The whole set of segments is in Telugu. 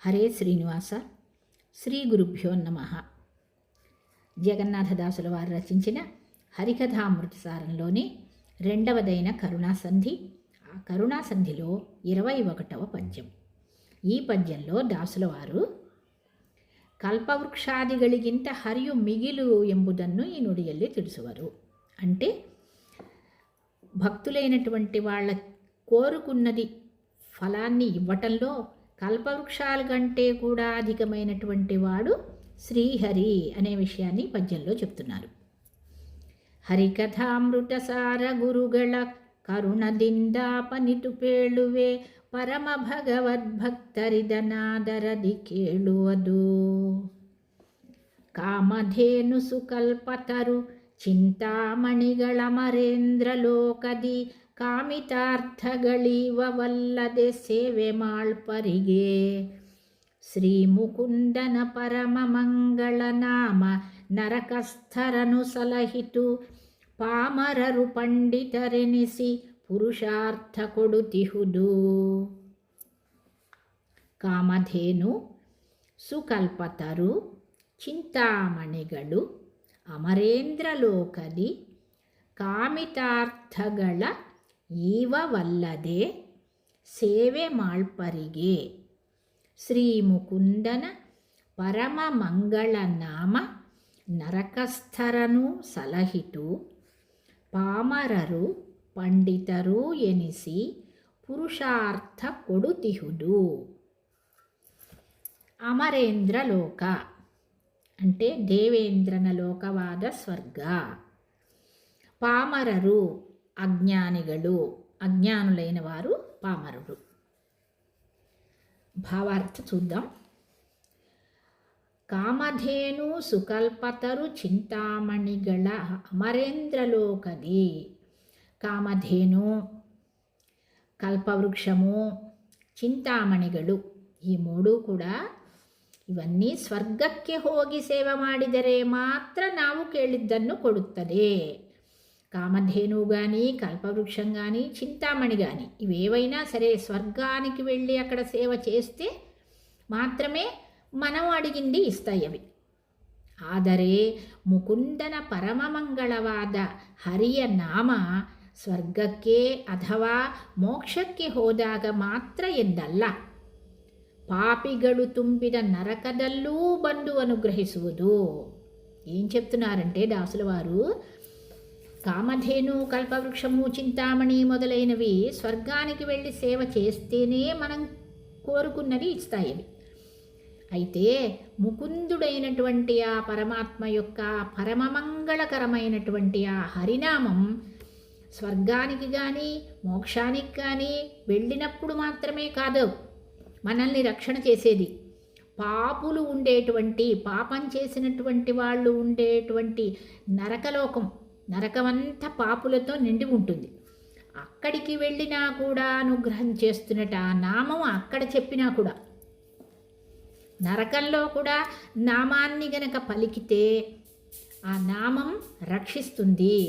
హరే శ్రీనివాస. శ్రీ గురుభ్యో నమః. జగన్నాథదాసుల వారు రచించిన హరికథామృతసారంలోని రెండవదైన కరుణాసంధి. ఆ కరుణాసంధిలో 21వ పద్యం. ఈ పద్యంలో దాసుల వారు ಕಲ್ಪವೃಕ್ಷಾದಿಗಳಿಗಿಂತ ಹರಿಯು ಮಿಗಿಲು ಎಂಬುದನ್ನು ಈ ನುಡಿಯಲ್ಲಿ ತಿಳಿಸುವರು. అంటే భక్తులైనటువంటి వాళ్ళ కోరుకున్నది ఫలాన్ని ఇవ్వటంలో కల్పవృక్షాల కంటే కూడా అధికమైనటువంటి వాడు శ్రీహరి అనే విషయాన్ని పద్యంలో చెప్తున్నారు. ಹರಿಕಥಾಮೃತಸಾರ ಗುರುಗಳ ಕರುಣದಿಂದಾಪನಿತು ಪೇಳುವೆ ಪರಮ ಭಗವದ್ಭಕ್ತರಿದನಾದರದಿ ಕೇಳುವುದು. ಕಾಮಧೇನು ಸುಕಲ್ಪತರು ಚಿಂತಾಮಣಿಗಳ ಮರೇಂದ್ರ ಲೋಕದಿ ಕಾಮಿತಾರ್ಥಗಳೀವವಲ್ಲದೆ ಸೇವೆ ಮಾಳ್ಪರಿಗೆ. ಶ್ರೀ ಮುಕುಂದನ ಪರಮ ಮಂಗಳ ನಾಮ ನರಕಸ್ಥರನು ಸಲಹಿತು ಪಾಮರರು ಪಂಡಿತರೆನಿಸಿ ಪುರುಷಾರ್ಥ ಕೊಡುತ್ತಿಹುದು. ಕಾಮಧೇನು ಸುಕಲ್ಪತರು ಚಿಂತಾಮಣಿಗಳು ಅಮರೇಂದ್ರ ಲೋಕದಿ ಕಾಮಿತಾರ್ಥಗಳ ಈವವಲ್ಲದೆ ಸೇವೆ ಮಾಳ್ಪರಿಗೆ. ಶ್ರೀ ಮುಕುಂದನ ಪರಮ ಮಂಗಳ ನಾಮ ನರಕಸ್ಥರನು ಸಲಹಿತು ಪಾಮರರು పండితరు ఎనిసి పురుషార్థ కొడుతిహుదు. అమరేంద్ర లోక అంటే దేవేంద్రన లోకవాద స్వర్గ. పామరరు అజ్ఞానిಗಳು, అజ్ఞానులైన వారు పామరుడు. భావార్థ చూద్దాం. ಕಾಮಧೇನು ಸುಕಲ್ಪತರು చింతామణిಗಳ అమరేంద్రలోకది. కామధేను, కల్పవృక్షము, చింతామಣಿಗಳು ಈ ಮೂರೂ ಕೂಡ ಇವన్నీ ಸ್ವರ್ಗಕ್ಕೆ ಹೋಗಿ ಸೇವೆ ಮಾಡಿದರೆ ಮಾತ್ರ ನಾವು ಕೇಳಿದ್ದನ್ನು ಕೊಡುತ್ತದೆ. కామధేను కానీ, కల్పవృక్షం కానీ, చింతామణి కానీ ఇవేవైనా సరే స్వర్గానికి వెళ్ళి అక్కడ సేవ చేస్తే మాత్రమే మనం అడిగింది ఇస్తాయి అవి. ಆದರೆ ಮುಕುಂದನ ಪರಮಮಂಗಳವಾದ ಹರಿಯ ನಾಮ ಸ್ವರ್ಗಕ್ಕೆ ಅಥವಾ ಮೋಕ್ಷಕ್ಕೆ ಹೋದಾಗ ಮಾತ್ರ ಎಂದಲ್ಲ, పాపిಗಳು ತುಂಬಿದ నరకదಲ್ಲೂ ಬಂದು అనుగ్రహిಸುವುದು. ఏం చెప్తున్నారంటే దాసుల వారు, కామధేను, కల్పవృక్షము, చింతామణి మొదలైనవి స్వర్గానికి వెళ్ళి సేవ చేస్తేనే మనం కోరుకున్నది ఇస్తాయి. అయితే ముకుందుడైనటువంటి ఆ పరమాత్మ యొక్క పరమమంగళకరమైనటువంటి ఆ హరినామం స్వర్గానికి కానీ మోక్షానికి కానీ వెళ్ళినప్పుడు మాత్రమే కాదు మనల్ని రక్షణ చేసేది. పాపులు ఉండేటువంటి, పాపం చేసినటువంటి వాళ్ళు ఉండేటువంటి నరకలోకం, నరకమంతా పాపులతో నిండి ఉంటుంది. అక్కడికి వెళ్ళినా కూడా అనుగ్రహం చేస్తున్నట ఆ నామం అక్కడ చెప్పినా కూడా, నరకంలో కూడా నామాన్ని గనక పలికితే ఆ నామం రక్షిస్తుంది.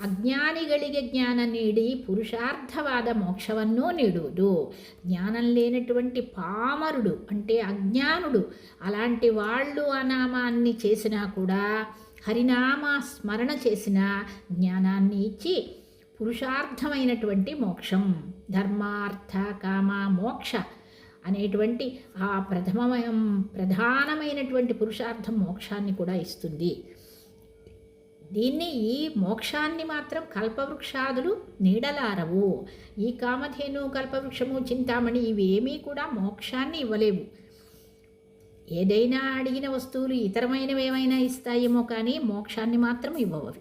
అజ్ఞానిಗಳಿಗೆ ಜ್ಞಾನ ನೀಡಿ పురుషార్థవాద మోక్షవన్నో నీడుదు. జ్ఞానం లేనటువంటి పామరుడు అంటే అజ్ఞానుడు, అలాంటి వాళ్ళు ఆ నామాన్ని చేసినా కూడా, హరినామ స్మరణ చేసిన జ్ఞానాన్ని ఇచ్చి పురుషార్థమైనటువంటి మోక్షం, ధర్మార్థ కామ మోక్ష అనేటువంటి ఆ ప్రధానమైనటువంటి పురుషార్థం మోక్షాన్ని కూడా ఇస్తుంది. దీన్ని, ఈ మోక్షాన్ని మాత్రం కల్పవృక్షాదులు నీడలారవు. ఈ కామధేను, కల్పవృక్షము, చింతామణి ఇవేమీ కూడా మోక్షాన్ని ఇవ్వలేవు. ఏదైనా అడిగిన వస్తువులు ఇతరమైనవి ఏమైనా ఇస్తాయేమో కానీ మోక్షాన్ని మాత్రం ఇవ్వవు.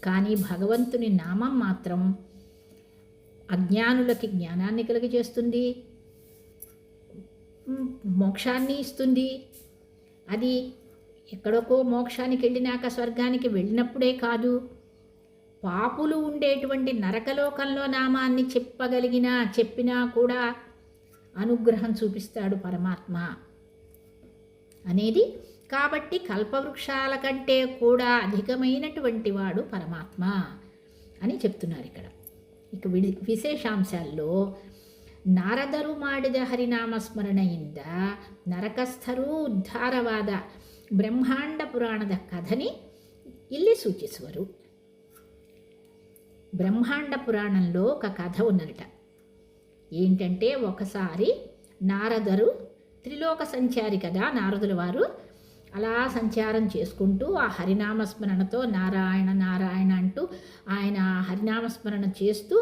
కానీ భగవంతుని నామం మాత్రం అజ్ఞానులకి జ్ఞానాన్ని కలుగజేస్తుంది, మోక్షాన్ని ఇస్తుంది. అది ఎక్కడికో మోక్షానికి వెళ్ళినాక స్వర్గానికి వెళ్ళినప్పుడే కాదు, పాపులు ఉండేటువంటి నరకలోకంలో నామాన్ని చెప్పినా కూడా అనుగ్రహం చూపిస్తాడు పరమాత్మ అనేది. కాబట్టి కల్పవృక్షాల కంటే కూడా అధికమైనటువంటి వాడు పరమాత్మ అని చెప్తున్నారు ఇక్కడ. ఇక విశేషాంశాల్లో ನಾರದರು ಮಾಡಿದ ಹರಿನಾಮ ಸ್ಮರಣೆಯಿಂದ ನರಕಸ್ಥರೂ ಉದ್ಧಾರವಾದ ಬ್ರಹ್ಮಾಂಡ ಪುರಾಣದ ಕಥನಿ ಇಲ್ಲಿ సూచిಸುವರು. బ్రహ్మాండ పురాణంలో ఒక కథ ఉన్నదట. ఏంటంటే, ఒకసారి నారదరు త్రిలోక సంచారి కదా, నారదుల వారు అలా సంచారం చేసుకుంటూ ఆ హరినామస్మరణతో నారాయణ నారాయణ అంటూ ఆయన హరినామస్మరణ చేస్తూ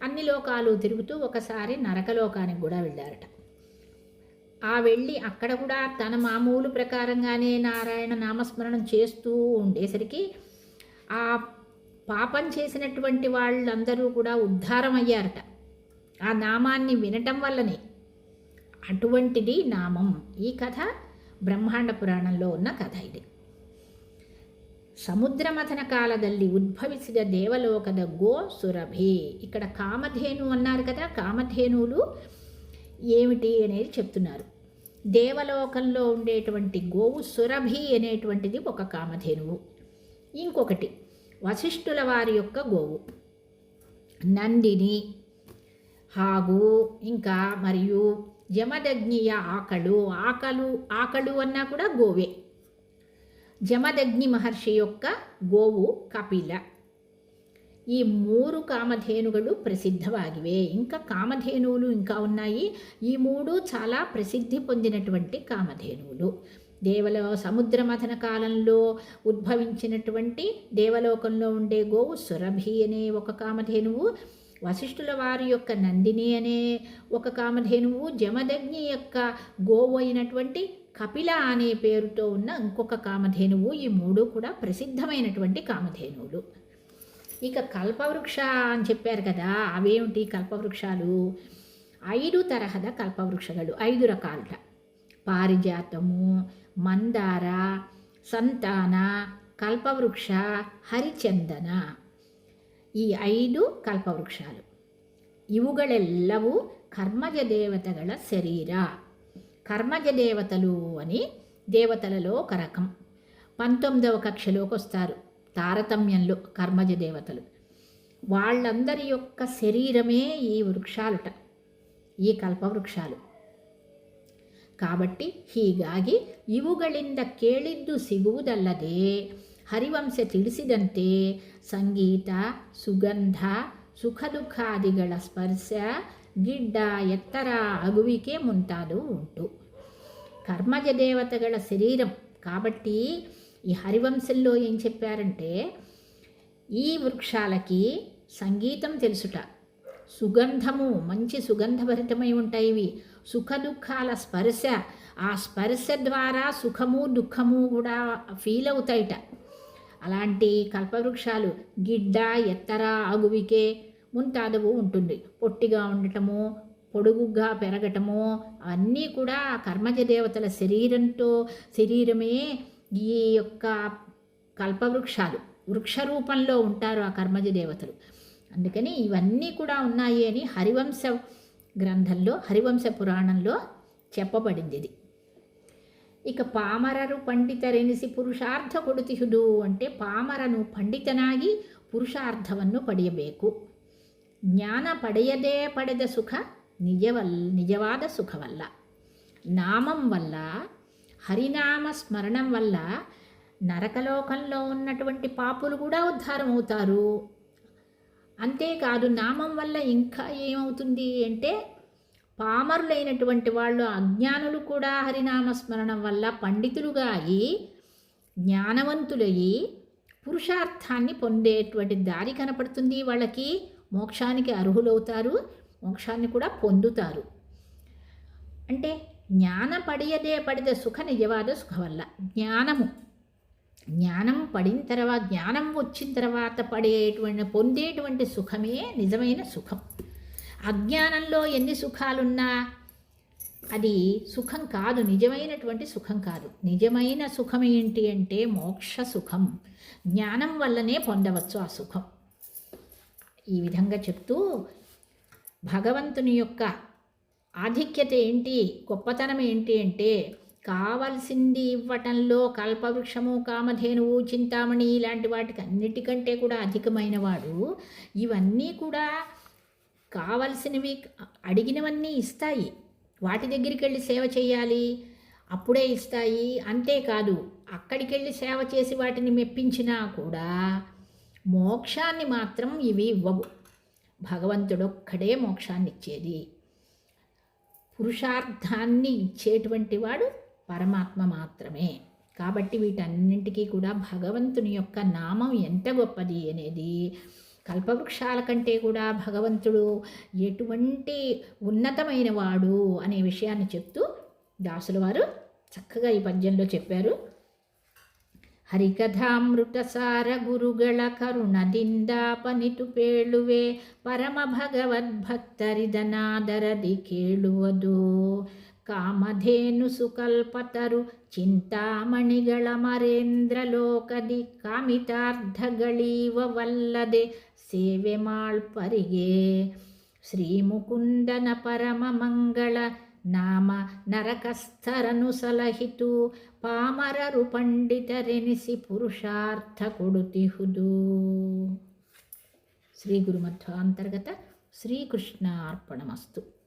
అన్ని లోకాలు తిరుగుతూ ఒకసారి నరకలోకానికి కూడా వెళ్ళారట. ఆ వెళ్ళి అక్కడ కూడా తన మామూలు ప్రకారంగానే నారాయణ నామస్మరణం చేస్తూ ఉండేసరికి ఆ పాపం చేసినటువంటి వాళ్ళందరూ కూడా ఉద్ధారం అయ్యారట ఆ నామాన్ని వినటం వల్లనే. అటువంటిది నామం. ఈ కథ ಬ್ರಹ್ಮಾಂಡ ಪುರಾಣಂలో ఉన్న ಕಥ ಇದೆ. ಸಮುದ್ರ ಮಥನ ಕಾಲದಲ್ಲಿ ಉದ್ಭವಿಸಿದ ದೇವಲೋಕದ ಗೋ సురభి. ఇక్కడ కామధేను అన్నారు కదా, కామధేనువులు ఏమిటి అనేది చెప్తున్నారు. దేవలోకంలో ఉండేటువంటి గోవు సురభి అనేటువంటిది ఒక కామధేనువు. ఇంకొకటి వశిష్ఠుల వారి యొక్క గోవు నందిని, ಹಾಗೂ ఇంకా మరియు జమదగ్నియ ఆకలు అన్నా కూడా గోవే. జమదగ్ని మహర్షి యొక్క గోవు కపిల. ఈ 3 కామధేనుಗಳು ప్రసిద్ధವಾಗಿವೆ. ఇంకా కామధేనువులు ఇంకా ఉన్నాయి. ఈ 3 చాలా ప్రసిద్ధి పొందినటువంటి కామధేనువులు. సముద్ర మథన కాలంలో ఉద్భవించినటువంటి దేవలోకంలో ఉండే గోవు సురభి అనే ఒక కామధేనువు, వశిష్ఠుల వారి యొక్క నందిని అనే ఒక కామధేనువు, జమదగ్ని యొక్క గోవు అయినటువంటి కపిల అనే పేరుతో ఉన్న ఇంకొక కామధేనువు. ఈ 3 కూడా ప్రసిద్ధమైనటువంటి కామధేనువులు. ఇక కల్పవృక్ష అని చెప్పారు కదా, అవేమిటి కల్పవృక్షాలు? 5 తరహದ కల్పవృక్షಗಳು, 5 రకాలట. పారిజాతము, మందార, సంతాన, కల్పవృక్ష, హరిచందన. ಈ 5 ಕಲ್ಪವೃಕ್ಷಾಲು. ಇವುಗಳೆಲ್ಲವೂ కర్మజ దేవతಗಳ శరీర. కర్మజ దేవతలు అని దేవతలలో ఒక రకం. 19వ కక్షలోకి వస్తారు తారతమ్యంలో కర్మజ దేవతలు. వాళ్ళందరి యొక్క శరీరమే ఈ వృక్షాలుట, ఈ కల్పవృక్షాలు. కాబట్టి ಹೀಗಾಗಿ ಇವುಗಳಿಂದ ಕೇಳಿದ್ದು ಸಿಗುವುದಲ್ಲದೆ ಹರಿವಂಶ ತಿಳಿಸಿದಂತೆ ಸಂಗೀತ, ಸುಗಂಧ, ಸುಖ ದುಃಖಾದಿಗಳ ಸ್ಪರ್ಶ, ಗಿಡ್ಡ, ಎತ್ತರ, ಅಗುವಿಕೆ ಮುಂತಾದವು ಉಂಟು. కర్మజ దేవతಗಳ శరీరం కాబట్టి ఈ హరివంశంలో ఏం చెప్పారంటే, ఈ వృక్షాలకి సంగీతం తెలుసుట, సుగంధము మంచి సుగంధభరితమై ఉంటాయి ఇవి, సుఖ దుఃఖాల స్పర్శ, ఆ స్పర్శ ద్వారా సుఖము దుఃఖము కూడా ఫీల్ అవుతాయిట. అలాంటి కల్పవృక్షాలు గిడ్డ, ఎత్తర, అగువికే ముంతాదవు ఉంటుంది. పొట్టిగా ఉండటము, పొడుగుగా పెరగటము అన్నీ కూడా కర్మజ దేవతల శరీరమే ఈ యొక్క కల్పవృక్షాలు. వృక్ష రూపంలో ఉంటారు ఆ కర్మజ దేవతలు. అందుకని ఇవన్నీ కూడా ఉన్నాయి అని హరివంశ గ్రంథంలో, హరివంశ పురాణంలో చెప్పబడింది ఇది. ఇక ಪಾಮರರು ಪಂಡಿತರೆನಿಸಿ ಪುರುಷಾರ್ಥ ಕೊಡುತ್ತಿಹುದು అంటే ಪಾಮರನು ಪಂಡಿತನಾಗಿ ಪುರುಷಾರ್ಥವನ್ನು ಪಡೆಯಬೇಕು. ಜ್ಞಾನ ಪಡೆಯದೇ ಪಡೆದ ಸುಖ నిజవాద సుఖవల్ల. నామం వల్ల, హరినామ స్మరణం వల్ల నరకలోకంలో ఉన్నటువంటి పాపులు కూడా ఉద్ధారం అవుతారు. అంతేకాదు నామం వల్ల ఇంకా ఏమవుతుంది అంటే, పామరులైనటువంటి వాళ్ళు, అజ్ఞానులు కూడా హరినామస్మరణం వల్ల పండితులుగా అయి జ్ఞానవంతులయ్యి పురుషార్థాన్ని పొందేటువంటి దారి కనపడుతుంది. వాళ్ళకి మోక్షానికి అర్హులవుతారు, మోక్షాన్ని కూడా పొందుతారు. అంటే జ్ఞాన పడిద సుఖ నిజవాద సుఖ వల్ల. జ్ఞానం పడిన తర్వాత, జ్ఞానం వచ్చిన తర్వాత పొందేటువంటి సుఖమే నిజమైన సుఖం. అజ్ఞానంలో ఎన్ని సుఖాలున్నా అది సుఖం కాదు, నిజమైనటువంటి సుఖం కాదు. నిజమైన సుఖం ఏంటి అంటే మోక్ష సుఖం. జ్ఞానం వల్లనే పొందవచ్చు ఆ సుఖం. ఈ విధంగా చెప్తూ భగవంతుని యొక్క ఆధిక్యత ఏంటి, గొప్పతనం ఏంటి అంటే, కావలసింది ఇవ్వటంలో కల్పవృక్షము, కామధేనువు, చింతామణి ఇలాంటి వాటికి అన్నిటికంటే కూడా అధికమైన వాడు. ఇవన్నీ కూడా కావలసినవి అడిగినవన్నీ ఇస్తాయి. వాటి దగ్గరికి వెళ్ళి సేవ చేయాలి, అప్పుడే ఇస్తాయి. అంతేకాదు అక్కడికి వెళ్ళి సేవ చేసి వాటిని మెప్పించినా కూడా మోక్షాన్ని మాత్రం ఇవి ఇవ్వవు. భగవంతుడొక్కడే మోక్షాన్ని ఇచ్చేది. పురుషార్థాన్ని ఇచ్చేటువంటి వాడు పరమాత్మ మాత్రమే. కాబట్టి వీటన్నింటికీ కూడా భగవంతుని యొక్క నామం ఎంత గొప్పది అనేది, కల్పవృక్షాల కంటే కూడా భగవంతుడు ఎటువంటి ఉన్నతమైన వాడు అనే విషయాన్ని చెప్తూ దాసుల వారు చక్కగా ఈ పద్యంలో చెప్పారు. ಹರಿಕಥಾಮೃತಸಾರ ಗುರುಗಳ ಕರುಣದಿಂದಾಪನಿತು ಪೇಳುವೆ ಪರಮ ಭಗವದ್ಭಕ್ತರಿದನಾದರದಿ ಕೇಳುವುದು. ಕಾಮಧೇನು ಸುಕಲ್ಪತರು ಚಿಂತಾಮಣಿಗಳ ಮರೇಂದ್ರ ಲೋಕದಿ ಕಾಮಿತಾರ್ಥಗಳೀವವಲ್ಲದೆ ಸೇವೆ ಮಾಳ್ಪರಿಗೆ. ಶ್ರೀ ಮುಕುಂದನ ಪರಮ ಮಂಗಳ ನಾಮ ನರಕಸ್ಥರನು ಸಲಹಿತು ಪಾಮರರು ಪಂಡಿತರೆನಿಸಿ ಪುರುಷಾರ್ಥ ಕೊಡುತ್ತಿಹುದು. ಶ್ರೀ ಗುರುಮಧ್ವಾಂತರ್ಗತ ಶ್ರೀಕೃಷ್ಣ ಅರ್ಪಣಮಸ್ತು.